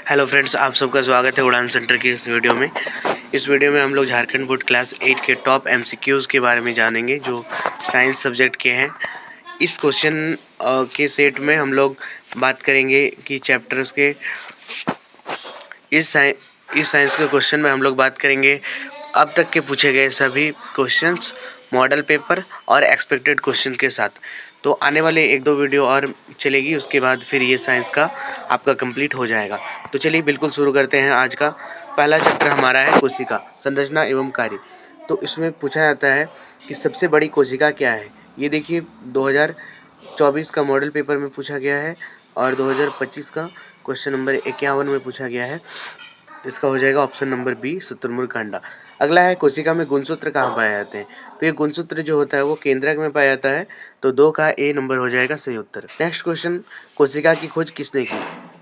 Hello friends, आप सबका स्वागत है उड़ान सेंटर की इस वीडियो में। इस वीडियो में हम लोग झारखंड बोर्ड क्लास 8 के टॉप एमसीक्यूज़ के बारे में जानेंगे जो साइंस सब्जेक्ट के हैं। इस क्वेश्चन के सेट में हम लोग बात करेंगे कि चैप्टर्स के इस साइंस के क्वेश्चन में हम लोग बात करेंगे अब तक के पूछे गए सभी क्वेश्चंस, मॉडल पेपर और एक्सपेक्टेड क्वेश्चन के साथ। तो आने वाले 1-2 वीडियो और चलेगी, उसके बाद फिर ये साइंस का आपका कंप्लीट हो जाएगा। तो चलिए बिल्कुल शुरू करते हैं। आज का पहला चैप्टर हमारा है कोशिका, संरचना एवं कार्य। तो इसमें पूछा जाता है कि सबसे बड़ी कोशिका क्या है। ये देखिए 2024 का मॉडल पेपर में पूछा गया है और 2025 का क्वेश्चन नंबर 51 में पूछा गया है। इसका हो जाएगा ऑप्शन नंबर बी, शुतुरमुर्ग का अंडा। अगला है कोशिका में गुणसूत्र कहाँ पाए जाते हैं। तो ये गुणसूत्र जो होता है वो केंद्रक में पाया जाता है। तो 2 का ए नंबर हो जाएगा सही उत्तर। नेक्स्ट क्वेश्चन, कोशिका की खोज किसने की।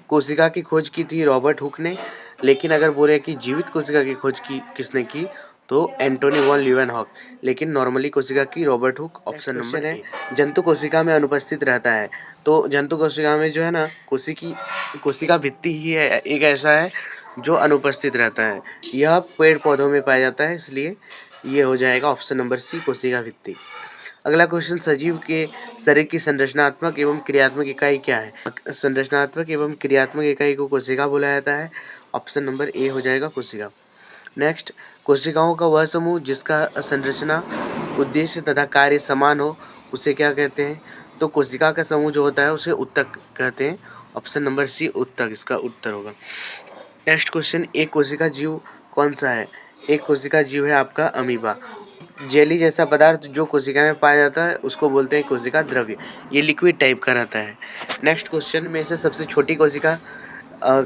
कोशिका की खोज की थी रॉबर्ट हुक ने, लेकिन अगर बोले कि जीवित कोशिका की खोज की किसने की तो एंटोनी वॉन लीवेनहॉक, लेकिन नॉर्मली कोशिका की रॉबर्ट हुक। ऑप्शन नंबर है जंतु कोशिका में अनुपस्थित रहता है। तो जंतु कोशिका में जो है ना कोशिका भित्ति ही है, एक ऐसा है जो अनुपस्थित रहता है। यह पेड़ पौधों में पाया जाता है, इसलिए ये हो जाएगा ऑप्शन नंबर सी, कोशिका भित्ति। अगला क्वेश्चन, सजीव के शरीर की संरचनात्मक एवं क्रियात्मक इकाई क्या है। संरचनात्मक एवं क्रियात्मक इकाई को कोशिका बोला जाता है। ऑप्शन नंबर ए हो जाएगा कोशिका। नेक्स्ट, कोशिकाओं का वह समूह जिसका संरचना, उद्देश्य तथा कार्य समान हो उसे क्या कहते हैं। तो कोशिका का समूह जो होता है उसे उत्तक कहते हैं। ऑप्शन नंबर सी उत्तक इसका उत्तर होगा। नेक्स्ट क्वेश्चन, एक कोशिका जीव कौन सा है। एक कोशिका जीव है आपका अमीबा। जेली जैसा पदार्थ जो कोशिका में पाया जाता है उसको बोलते हैं कोशिका द्रव्य। ये लिक्विड टाइप का रहता है। नेक्स्ट क्वेश्चन में से सबसे छोटी कोशिका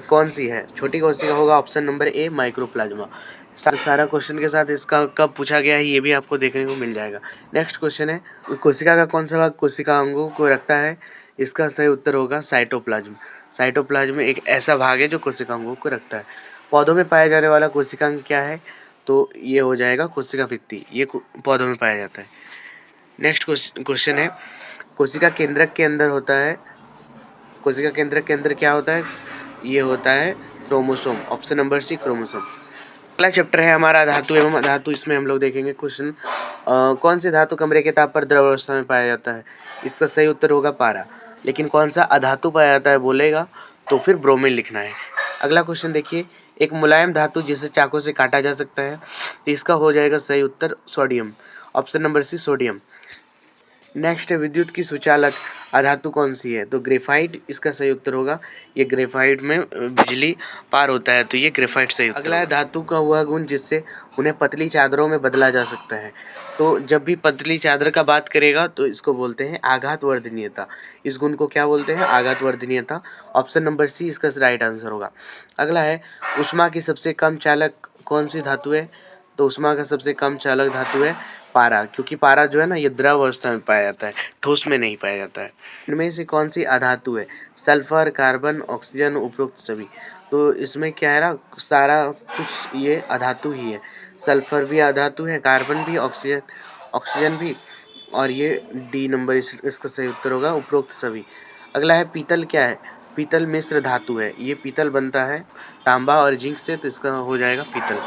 कौन सी है। छोटी कोशिका होगा ऑप्शन नंबर ए, माइक्रोप्लाज्मा। सारा क्वेश्चन के साथ इसका कब पूछा गया है ये भी आपको देखने को मिल जाएगा। नेक्स्ट क्वेश्चन है, कोशिका का कौन सा भाग कोशिका अंगों को रखता है। इसका सही उत्तर होगा साइटोप्लाज्म। साइटोप्लाज्म एक ऐसा भाग है जो कोशिका अंगों को रखता है। पौधों में पाया जाने वाला कोशिकांग क्या है। तो ये हो जाएगा कोशिका भित्ति, ये पौधों में पाया जाता है। नेक्स्ट क्वेश्चन है, कोशिका केंद्रक के अंदर होता है। कोशिका केंद्रक के अंदर क्या होता है। ये होता है chromosome. Option number C, chromosome. अगला चैप्टर है हमारा धातु एवं अधातु। इसमें हम लोग देखेंगे क्वेश्चन, कौन से धातु कमरे के ताप पर द्रव अवस्था में पाया जाता है। इसका सही उत्तर होगा पारा। लेकिन कौन सा अधातु पाया जाता है बोलेगा तो फिर ब्रोमीन लिखना है। अगला क्वेश्चन देखिए, एक मुलायम धातु जिसे चाकू से काटा जा सकता है। तो इसका हो जाएगा सही उत्तर sodium. Option number C, sodium. Next है, विद्युत की सुचालक अधातु कौन सी है। तो ग्रेफाइट इसका सही उत्तर होगा। ये ग्रेफाइट में बिजली पार होता है, तो ये ग्रेफाइट सही उत्तर। अगला है, धातु का वह गुण जिससे उन्हें पतली चादरों में बदला जा सकता है। तो जब भी पतली चादर का बात करेगा तो इसको बोलते हैं आघात वर्धनीयता। इस गुण को क्या बोलते हैं, आघात वर्धनीयता। ऑप्शन नंबर सी इसका राइट आंसर होगा। अगला है, उष्मा की सबसे कम चालक कौन सी धातु है। तो उष्मा का सबसे कम चालक धातु है पारा, क्योंकि पारा जो है ना ये द्रव अवस्था में पाया जाता है, ठोस में नहीं पाया जाता है। इनमें से कौन सी अधातु है। सल्फर, कार्बन, ऑक्सीजन, उपरोक्त सभी। तो इसमें क्या है ना, सारा कुछ ये अधातु ही है। सल्फर भी अधातु है, कार्बन भी, ऑक्सीजन भी, और ये डी नंबर इसका सही उत्तर होगा, उपरोक्त सभी। अगला है, पीतल क्या है। पीतल मिश्र धातु है। ये पीतल बनता है तांबा और जिंक से, तो इसका हो जाएगा पीतल।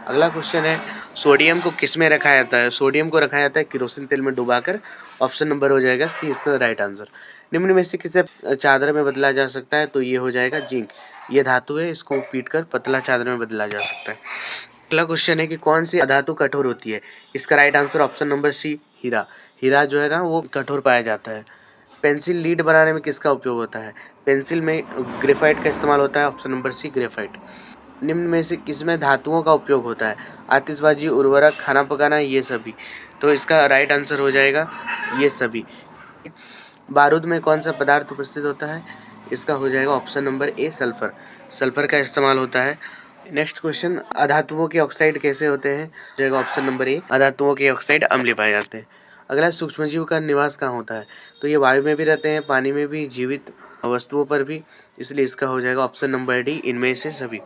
अगला क्वेश्चन है, सोडियम को किस में रखा जाता है। सोडियम को रखा जाता है केरोसिन तेल में डुबाकर। ऑप्शन नंबर हो जाएगा सी इसका राइट आंसर। निम्न में से किसे चादर में बदला जा सकता है। तो ये हो जाएगा जिंक। ये धातु है, इसको पीटकर पतला चादर में बदला जा सकता है। अगला क्वेश्चन है कि कौन सी अधातु कठोर होती है। इसका right answer option number C, हीरा। हीरा जो है ना वो कठोर पाया जाता है। पेंसिल लीड बनाने में किसका उपयोग होता है। पेंसिल में ग्रेफाइट का इस्तेमाल होता है। Option number C, graphite. निम्न में से किसमें धातुओं का उपयोग होता है। आतिशबाजी, उर्वरक, खाना पकाना, ये सभी। तो इसका राइट आंसर हो जाएगा ये सभी। बारूद में कौन सा पदार्थ उपस्थित होता है। इसका हो जाएगा ऑप्शन नंबर ए, सल्फर। सल्फर का इस्तेमाल होता है। नेक्स्ट क्वेश्चन, अधातुओं के ऑक्साइड कैसे होते हैं। हो जाएगा ऑप्शन नंबर ए, अधातुओं के ऑक्साइड अम्लीय पाए जाते हैं। अगला, सूक्ष्मजीव का निवास कहाँ होता है। तो ये वायु में भी रहते हैं, पानी में भी, जीवित वस्तुओं पर भी, इसलिए इसका हो जाएगा ऑप्शन नंबर डी, इनमें से सभी।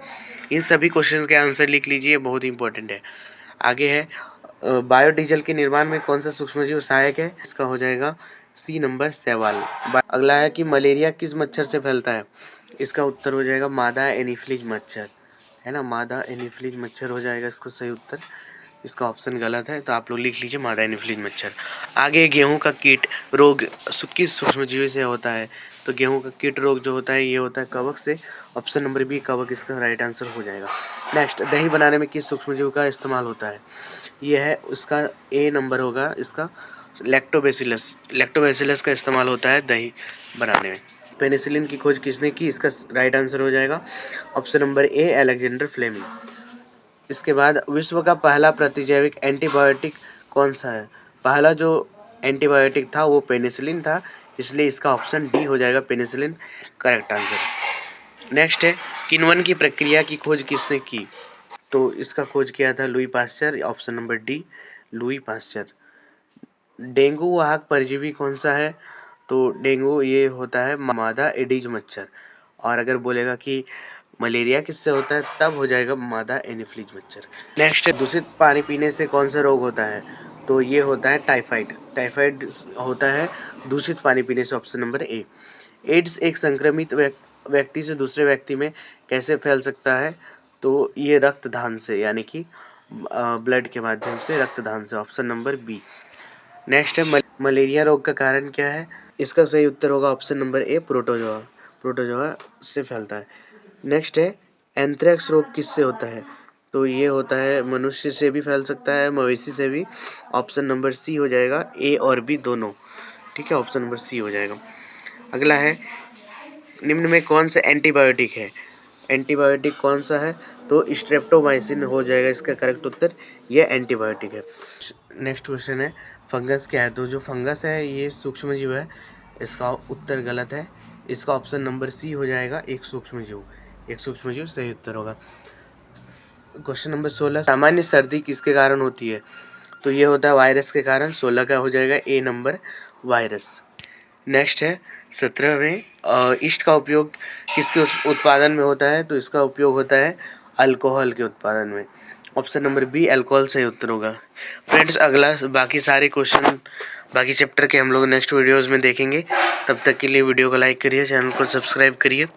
इन सभी क्वेश्चन के आंसर लिख लीजिए, बहुत इंपॉर्टेंट है। आगे है, बायोडीजल के निर्माण में कौन सा सूक्ष्मजीव सहायक है। इसका हो जाएगा सी नंबर शैवाल। अगला है कि मलेरिया किस मच्छर से फैलता है? इसका उत्तर हो जाएगा मादा एनीफिलीज मच्छर, है ना, मादा एनीफिलीज मच्छर हो जाएगा इसका सही उत्तर। इसका ऑप्शन गलत है, तो आप लोग लिख लीजिए मादा एनीफिलीज मच्छर। आगे गेहूं का कीट रोग किस सूक्ष्मजीवी से होता है? तो गेहूं का कीट रोग जो होता है ये होता है कवक से। ऑप्शन नंबर बी कवक इसका राइट आंसर हो जाएगा। नेक्स्ट, दही बनाने में किस सूक्ष्मजीवी का इस्तेमाल होता है? ये है उसका ए नंबर होगा इसका लैक्टोबैसिलस। लैक्टोबैसिलस का इस्तेमाल होता है दही बनाने में। पेनिसिलिन की खोज किसने की? इसका राइट आंसर हो जाएगा option number A Alexander Fleming. इसके बाद विश्व का पहला प्रतिजैविक एंटीबायोटिक कौन सा है? पहला जो एंटीबायोटिक था वो पेनिसिलिन था, इसलिए इसका ऑप्शन डी हो जाएगा पेनिसिलिन करेक्ट आंसर। नेक्स्ट है किण्वन की प्रक्रिया की खोज किसने की? तो इसका खोज किया था Louis Pasteur, option number D Louis Pasteur. Dengue वाहक परजीवी कौन सा है? तो डेंगू ये होता है मादा एडीज मच्छर। और अगर बोलेगा कि मलेरिया किससे होता है तब हो जाएगा मादा एनीफिलीज मच्छर। नेक्स्ट है दूषित पानी पीने से कौन सा रोग होता है? तो ये होता है टाइफाइड। टाइफाइड होता है दूषित पानी पीने से, ऑप्शन नंबर ए। एड्स एक संक्रमित व्यक्ति से दूसरे व्यक्ति में कैसे फैल सकता है? तो ये रक्तदान से, यानी कि ब्लड के माध्यम से, रक्तदान से, ऑप्शन नंबर बी। नेक्स्ट है मलेरिया रोग का कारण क्या है? इसका सही उत्तर होगा ऑप्शन नंबर ए प्रोटोजोआ। प्रोटोजोआ से फैलता है। नेक्स्ट है एंथ्रेक्स रोग किससे होता है? तो ये होता है मनुष्य से भी फैल सकता है, मवेशी से भी, ऑप्शन नंबर सी हो जाएगा, ए और बी दोनों, ठीक है, ऑप्शन नंबर सी हो जाएगा। अगला है निम्न में कौन सा एंटीबायोटिक है? एंटीबायोटिक कौन सा है? तो स्ट्रेप्टोमाइसिन हो जाएगा इसका करेक्ट उत्तर, ये एंटीबायोटिक है। नेक्स्ट क्वेश्चन है फंगस क्या है? तो जो फंगस है ये सूक्ष्मजीव है, इसका उत्तर गलत है, इसका ऑप्शन नंबर सी हो जाएगा एक सूक्ष्मजीव। एक सूक्ष्मजीव सही उत्तर होगा। क्वेश्चन नंबर 16, सामान्य सर्दी किसके कारण होती है? तो ये होता है वायरस के कारण, 16 का हो जाएगा ए नंबर वायरस। नेक्स्ट है 17वें, ईस्ट का उपयोग किसके उत्पादन में होता है? तो इसका उपयोग होता है अल्कोहल के उत्पादन में, ऑप्शन नंबर बी अल्कोहल सही उत्तर होगा। फ्रेंड्स अगला बाकी सारे क्वेश्चन बाकी चैप्टर के हम लोग नेक्स्ट वीडियोस में देखेंगे। तब तक के लिए वीडियो को लाइक करिए, चैनल को सब्सक्राइब करिए,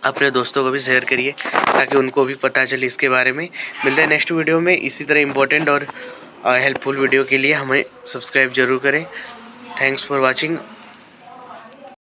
अपने दोस्तों को भी शेयर करिए ताकि उनको भी पता चले इसके बारे में। मिलते हैं नेक्स्ट वीडियो में इसी तरह इम्पोर्टेंट और हेल्पफुल वीडियो के लिए हमें सब्सक्राइब जरूर करें। Thanks for watching.